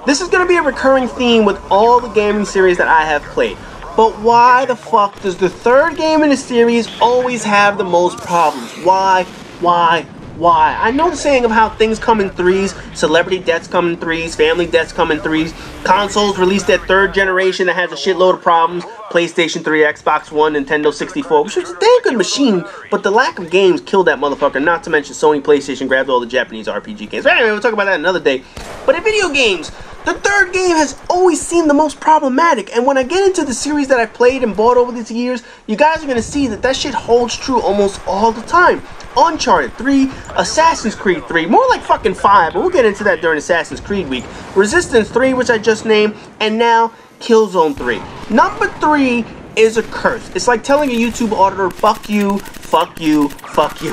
This is going to be a recurring theme with all the gaming series that I have played. But why the fuck does the third game in the series always have the most problems? Why? I know the saying of how things come in threes, celebrity deaths come in threes, family deaths come in threes, consoles release their third generation that has a shitload of problems, PlayStation 3, Xbox One, Nintendo 64, which was a damn good machine, but the lack of games killed that motherfucker, not to mention Sony PlayStation grabbed all the Japanese RPG games. But anyway, we'll talk about that another day. But in video games, the third game has always seemed the most problematic, and when I get into the series that I've played and bought over these years, you guys are going to see that that shit holds true almost all the time. Uncharted 3, Assassin's Creed 3, more like fucking 5, but we'll get into that during Assassin's Creed week. Resistance 3, which I just named, and now Killzone 3. Number 3 is a curse. It's like telling a YouTube auditor, fuck you, fuck you, fuck you.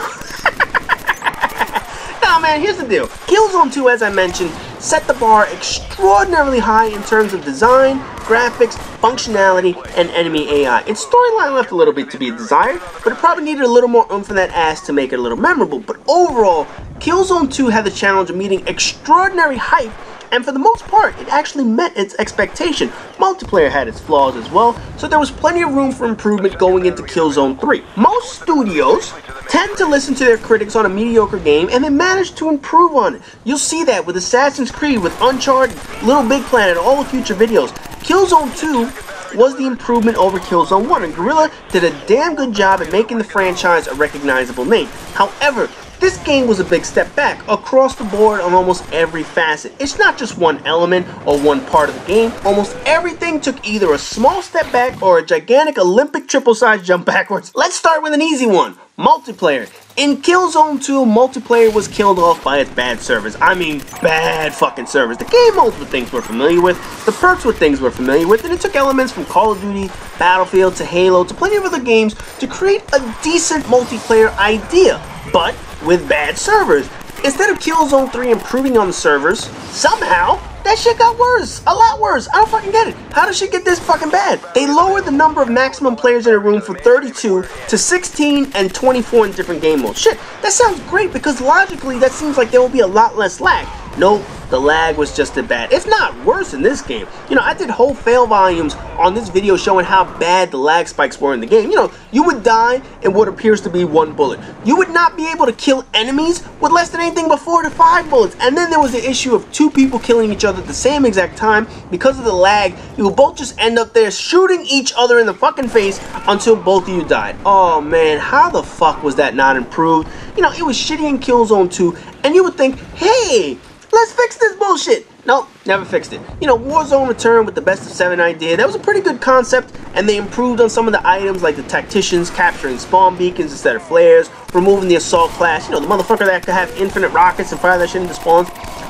Nah, man, here's the deal. Killzone 2, as I mentioned, set the bar extraordinarily high in terms of design, graphics, functionality, and enemy AI. Its storyline left a little bit to be desired, but it probably needed a little more oomph in that ass to make it a little memorable. But overall, Killzone 2 had the challenge of meeting extraordinary hype, and for the most part, it actually met its expectation. Multiplayer had its flaws as well, so there was plenty of room for improvement going into Killzone 3. Most studios tend to listen to their critics on a mediocre game, and they manage to improve on it. You'll see that with Assassin's Creed, with Uncharted, Little Big Planet, all the future videos. Killzone 2 was the improvement over Killzone 1, and Guerrilla did a damn good job at making the franchise a recognizable name. However, this game was a big step back across the board on almost every facet. It's not just one element or one part of the game. Almost everything took either a small step back or a gigantic Olympic triple-size jump backwards. Let's start with an easy one. Multiplayer. In Killzone 2, multiplayer was killed off by its bad servers. I mean, bad fucking servers. The game modes were things we're familiar with, the perks were things we're familiar with, and it took elements from Call of Duty, Battlefield, to Halo, to plenty of other games to create a decent multiplayer idea, but with bad servers. Instead of Killzone 3 improving on the servers, somehow that shit got worse. A lot worse. I don't fucking get it. How does shit get this fucking bad? They lowered the number of maximum players in a room from 32 to 16 and 24 in different game modes. Shit, that sounds great because logically that seems like there will be a lot less lag. Nope, the lag was just as bad, if not worse in this game. You know, I did whole fail volumes on this video showing how bad the lag spikes were in the game. You know, you would die in what appears to be one bullet. You would not be able to kill enemies with less than anything but 4 to 5 bullets. And then there was the issue of 2 people killing each other at the same exact time. Because of the lag, you would both just end up there shooting each other in the fucking face until both of you died. Oh man, how the fuck was that not improved? You know, it was shitty in Killzone 2, and you would think, hey, let's fix this bullshit. Nope, never fixed it. You know, Warzone returned with the best of 7 idea. That was a pretty good concept, and they improved on some of the items like the tacticians capturing spawn beacons instead of flares, removing the assault class, you know, the motherfucker that could have infinite rockets and fire that shit into spawns.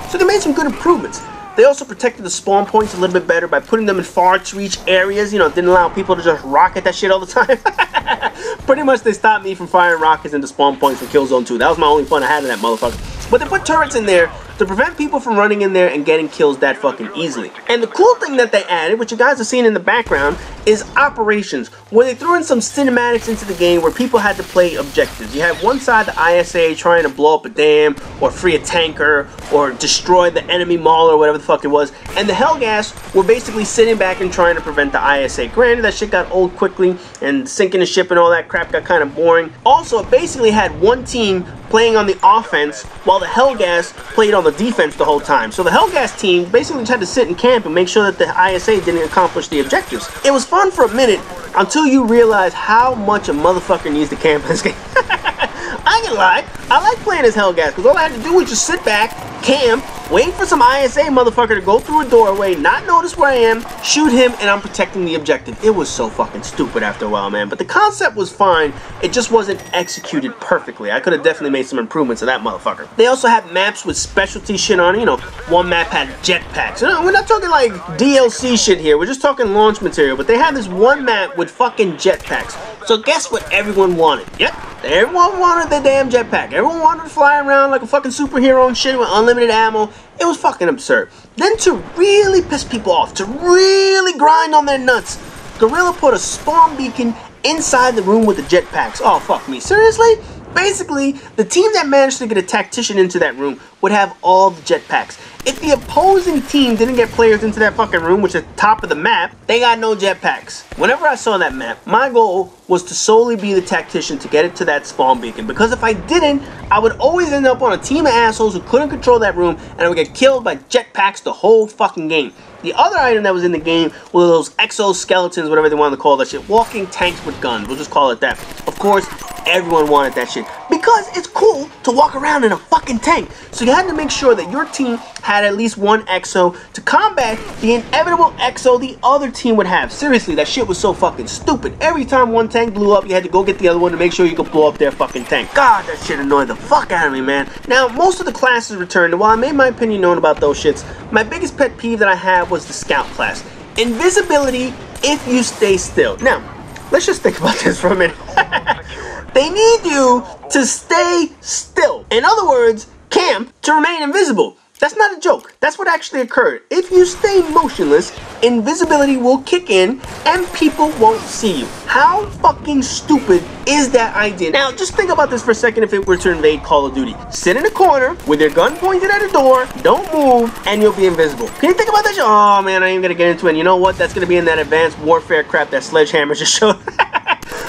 So they made some good improvements. They also protected the spawn points a little bit better by putting them in far-to-reach areas. You know, didn't allow people to just rocket that shit all the time. Pretty much they stopped me from firing rockets into spawn points in Killzone 2. That was my only fun I had in that motherfucker. But they put turrets in there to prevent people from running in there and getting kills that fucking easily. And the cool thing that they added, which you guys are seeing in the background, is operations, where they threw in some cinematics into the game where people had to play objectives. You had one side, the ISA, trying to blow up a dam, or free a tanker, or destroy the enemy mall, or whatever the fuck it was. And the Hellgas were basically sitting back and trying to prevent the ISA. Granted, that shit got old quickly, and sinking the ship and all that crap got kind of boring. Also, it basically had one team playing on the offense, while the Hellgas played on the defense the whole time. So the Hellgas team basically just had to sit in camp and make sure that the ISA didn't accomplish the objectives. It was fun for a minute until you realize how much a motherfucker needs to camp in this game. I ain't gonna lie, I like playing as Hellgas because all I had to do was just sit back, camp, wait for some ISA motherfucker to go through a doorway, not notice where I am, shoot him, and I'm protecting the objective. It was so fucking stupid after a while, man. But the concept was fine. It just wasn't executed perfectly. I could have definitely made some improvements to that motherfucker. They also had maps with specialty shit on it. You know, one map had jetpacks. You know, we're not talking like DLC shit here. We're just talking launch material. But they had this one map with fucking jetpacks. So guess what everyone wanted? Yep, everyone wanted their damn jetpack. Everyone wanted to fly around like a fucking superhero and shit with unlimited ammo. It was fucking absurd. Then to really piss people off, to really grind on their nuts, Guerrilla put a spawn beacon inside the room with the jetpacks. Oh, fuck me. Seriously? Basically, the team that managed to get a tactician into that room would have all the jetpacks. If the opposing team didn't get players into that fucking room, which is the top of the map, they got no jetpacks. Whenever I saw that map, my goal was to solely be the tactician to get it to that spawn beacon. Because if I didn't, I would always end up on a team of assholes who couldn't control that room, and I would get killed by jetpacks the whole fucking game. The other item that was in the game were those exoskeletons, whatever they wanted to call that shit. Walking tanks with guns, we'll just call it that. Of course, everyone wanted that shit because it's cool to walk around in a fucking tank. So you had to make sure that your team had at least one exo to combat the inevitable exo the other team would have. Seriously, that shit was so fucking stupid. Every time one tank blew up, you had to go get the other one to make sure you could blow up their fucking tank. God, that shit annoyed the fuck out of me, man. Now, most of the classes returned, and while I made my opinion known about those shits, my biggest pet peeve that I have was the scout class. Invisibility if you stay still. Now, let's just think about this for a minute. They need you to stay still. In other words, camp to remain invisible. That's not a joke. That's what actually occurred. If you stay motionless, invisibility will kick in and people won't see you. How fucking stupid is that idea? Now, just think about this for a second if it were to invade Call of Duty. Sit in a corner with your gun pointed at a door, don't move, and you'll be invisible. Can you think about that? Oh man, I ain't gonna get into it. And you know what? That's gonna be in that advanced warfare crap that Sledgehammer just showed.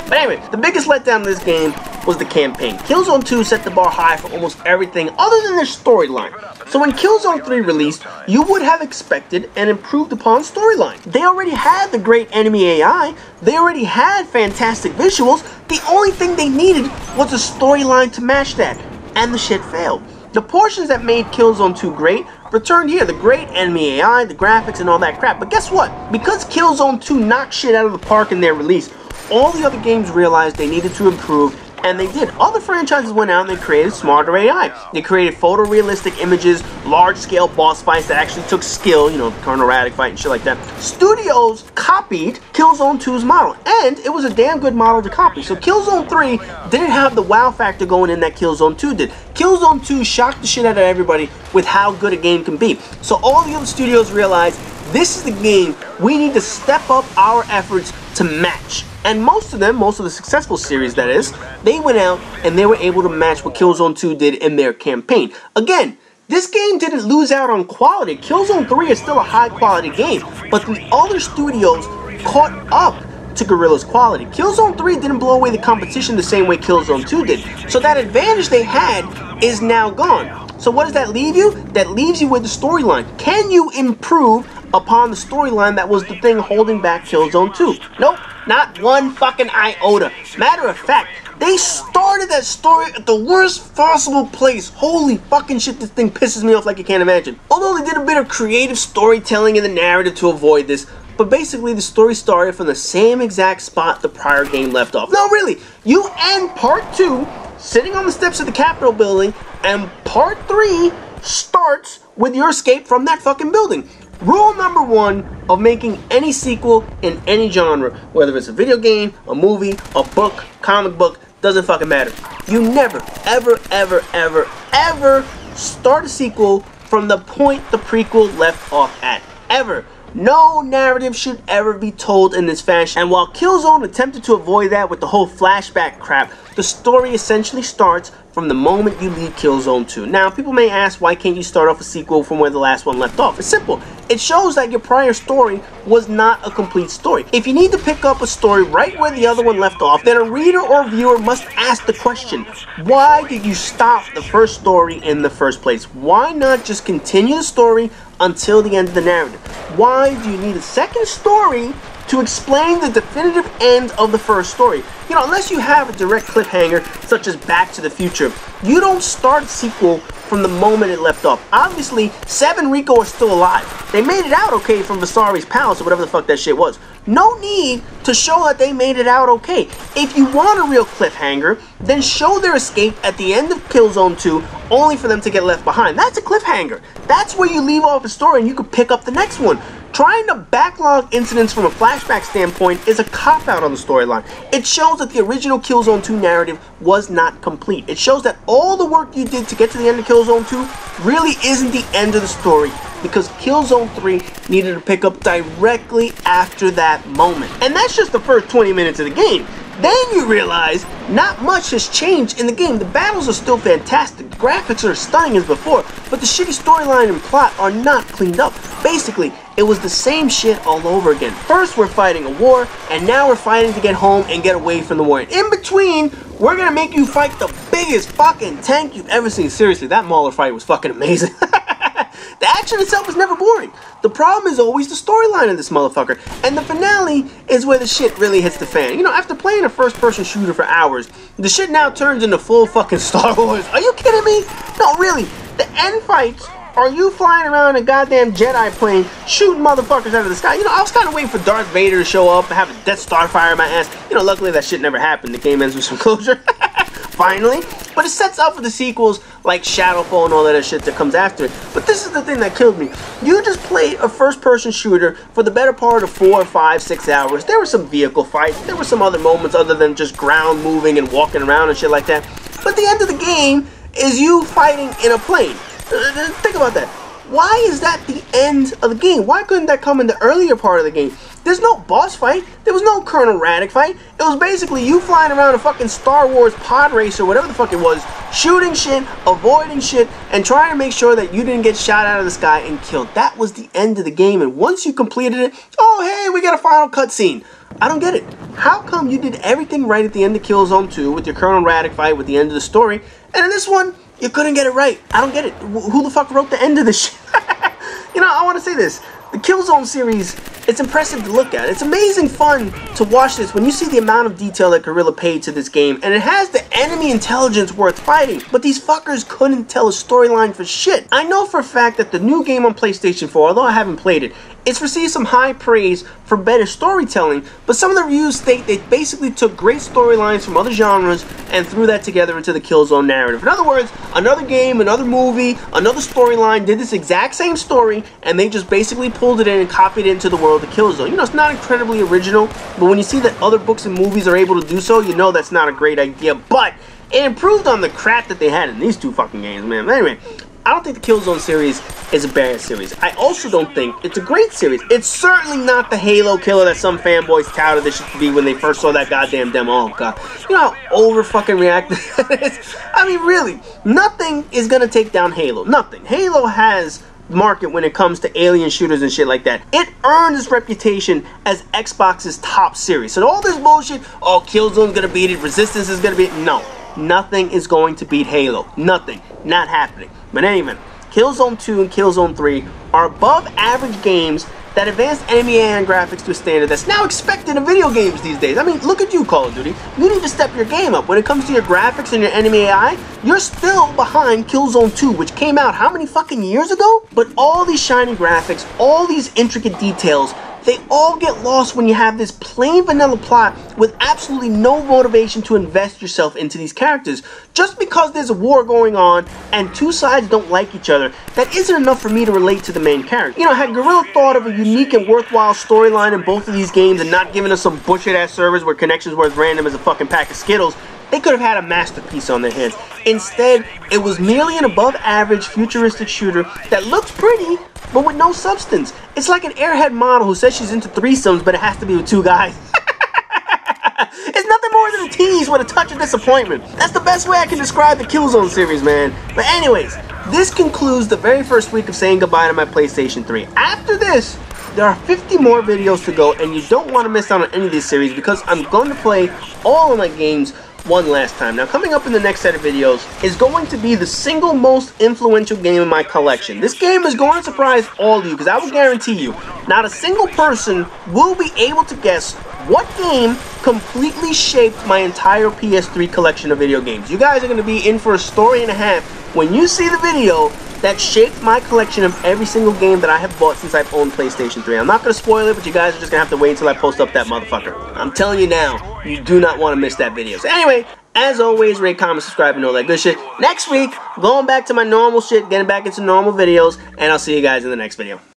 But anyway, the biggest letdown in this game was the campaign. Killzone 2 set the bar high for almost everything other than their storyline. So when Killzone 3 released, you would have expected an improved upon storyline. They already had the great enemy AI, they already had fantastic visuals, the only thing they needed was a storyline to match that, and the shit failed. The portions that made Killzone 2 great returned here, the great enemy AI, the graphics, and all that crap. But guess what? Because Killzone 2 knocked shit out of the park in their release, all the other games realized they needed to improve, and they did. Other franchises went out and they created smarter AI. They created photorealistic images, large-scale boss fights that actually took skill, you know, the Colonel Raddick fight and shit like that. Studios copied Killzone 2's model, and it was a damn good model to copy. So Killzone 3 didn't have the wow factor going in that Killzone 2 did. Killzone 2 shocked the shit out of everybody with how good a game can be. So all the other studios realized, this is the game we need to step up our efforts to match. And most of them, most of the successful series that is, they went out and they were able to match what Killzone 2 did in their campaign. Again, this game didn't lose out on quality. Killzone 3 is still a high quality game, but the other studios caught up to Guerrilla's quality. Killzone 3 didn't blow away the competition the same way Killzone 2 did. So that advantage they had is now gone. So what does that leave you? That leaves you with the storyline. Can you improve upon the storyline that was the thing holding back Killzone 2? Nope, not one fucking iota. Matter of fact, they started that story at the worst possible place. Holy fucking shit, this thing pisses me off like you can't imagine. Although they did a bit of creative storytelling in the narrative to avoid this, but basically the story started from the same exact spot the prior game left off. No, really, you end part 2 sitting on the steps of the Capitol building, and part 3 starts with your escape from that fucking building. Rule number 1 of making any sequel in any genre, whether it's a video game, a movie, a book, comic book, doesn't fucking matter. You never, ever, ever, ever, ever start a sequel from the point the prequel left off at. Ever. No narrative should ever be told in this fashion. And while Killzone attempted to avoid that with the whole flashback crap, the story essentially starts from the moment you leave Killzone 2. Now, people may ask, why can't you start off a sequel from where the last one left off? It's simple. It shows that your prior story was not a complete story. If you need to pick up a story right where the other one left off, then a reader or viewer must ask the question, why did you stop the first story in the first place? Why not just continue the story until the end of the narrative? Why do you need a second story to explain the definitive end of the first story? You know, unless you have a direct cliffhanger, such as Back to the Future, you don't start a sequel from the moment it left off. Obviously, Seb and Rico are still alive. They made it out okay from Visari's palace or whatever the fuck that shit was. No need to show that they made it out okay. If you want a real cliffhanger, then show their escape at the end of Killzone 2 only for them to get left behind. That's a cliffhanger. That's where you leave off the story and you can pick up the next one. Trying to backlog incidents from a flashback standpoint is a cop-out on the storyline. It shows that the original Killzone 2 narrative was not complete. It shows that all the work you did to get to the end of Killzone 2 really isn't the end of the story, because Killzone 3 needed to pick up directly after that moment. And that's just the first 20 minutes of the game. Then you realize not much has changed in the game. The battles are still fantastic, the graphics are as stunning as before, but the shitty storyline and plot are not cleaned up. Basically, it was the same shit all over again. First we're fighting a war, and now we're fighting to get home and get away from the war. And in between, we're gonna make you fight the biggest fucking tank you've ever seen. Seriously, that Mauler fight was fucking amazing. The action itself is never boring. The problem is always the storyline of this motherfucker. And the finale is where the shit really hits the fan. You know, after playing a first-person shooter for hours, the shit now turns into full fucking Star Wars. Are you kidding me? No, really. The end fights are you flying around in a goddamn Jedi plane shooting motherfuckers out of the sky. You know, I was kind of waiting for Darth Vader to show up and have a Death Star fire my ass. You know, luckily that shit never happened. The game ends with some closure. Finally. But it sets up for the sequels like Shadowfall and all that other shit that comes after it. But this is the thing that killed me. You just played a first-person shooter for the better part of 4, 5, 6 hours. There were some vehicle fights. There were some other moments other than just ground moving and walking around and shit like that. But the end of the game is you fighting in a plane. Think about that. Why is that the end of the game? Why couldn't that come in the earlier part of the game? There's no boss fight. There was no Colonel Raddick fight. It was basically you flying around a fucking Star Wars pod race or whatever the fuck it was, shooting shit, avoiding shit, and trying to make sure that you didn't get shot out of the sky and killed. That was the end of the game. And once you completed it, oh hey, we got a final cutscene. I don't get it. How come you did everything right at the end of Killzone 2 with your Colonel Raddick fight with the end of the story, and in this one, you couldn't get it right? I don't get it. Who the fuck wrote the end of this shit? You know, I want to say this. The Killzone series, it's impressive to look at. It's amazing fun to watch this when you see the amount of detail that Guerrilla paid to this game, and it has the enemy intelligence worth fighting, but these fuckers couldn't tell a storyline for shit. I know for a fact that the new game on PlayStation 4, although I haven't played it, it's received some high praise for better storytelling, but some of the reviews state they basically took great storylines from other genres and threw that together into the Killzone narrative. In other words, another game, another movie, another storyline did this exact same story, and they just basically pulled it in and copied it into the world of Killzone. You know, it's not incredibly original, but when you see that other books and movies are able to do so, you know that's not a great idea, but it improved on the crap that they had in these two fucking games, man. But anyway, I don't think the Killzone series is a bad series. I also don't think it's a great series. It's certainly not the Halo killer that some fanboys touted this should be when they first saw that goddamn demo. Oh god. You know how over fucking reactive it is? I mean, really, nothing is gonna take down Halo. Nothing. Halo has market when it comes to alien shooters and shit like that. It earned its reputation as Xbox's top series. So all this bullshit, oh, Killzone's gonna beat it, Resistance is gonna beat it. No. Nothing is going to beat Halo. Nothing. Not happening. But anyway, Killzone 2 and Killzone 3 are above average games that advance enemy AI and graphics to a standard that's now expected in video games these days. I mean, look at you, Call of Duty. You need to step your game up. When it comes to your graphics and your enemy AI, you're still behind Killzone 2, which came out how many fucking years ago? But all these shiny graphics, all these intricate details, they all get lost when you have this plain vanilla plot with absolutely no motivation to invest yourself into these characters. Just because there's a war going on and two sides don't like each other, that isn't enough for me to relate to the main character. You know, had Guerrilla thought of a unique and worthwhile storyline in both of these games and not given us some bullshit-ass servers where connections were as random as a fucking pack of Skittles, they could have had a masterpiece on their hands. Instead, it was merely an above-average futuristic shooter that looks pretty, but with no substance. It's like an airhead model who says she's into threesomes, but it has to be with two guys. It's nothing more than a tease with a touch of disappointment. That's the best way I can describe the Killzone series, man. But anyways, this concludes the very first week of saying goodbye to my PlayStation 3. After this, there are 50 more videos to go, and you don't want to miss out on any of these series because I'm going to play all of my games one last time. Now, coming up in the next set of videos is going to be the single most influential game in my collection. This game is going to surprise all of you because I will guarantee you, not a single person will be able to guess what game completely shaped my entire PS3 collection of video games. You guys are going to be in for a story and a half when you see the video that shaped my collection of every single game that I have bought since I've owned PlayStation 3. I'm not going to spoil it, but you guys are just going to have to wait until I post up that motherfucker. I'm telling you now, you do not want to miss that video. So anyway, as always, rate, comment, subscribe, and all that good shit. Next week, going back to my normal shit, getting back into normal videos, and I'll see you guys in the next video.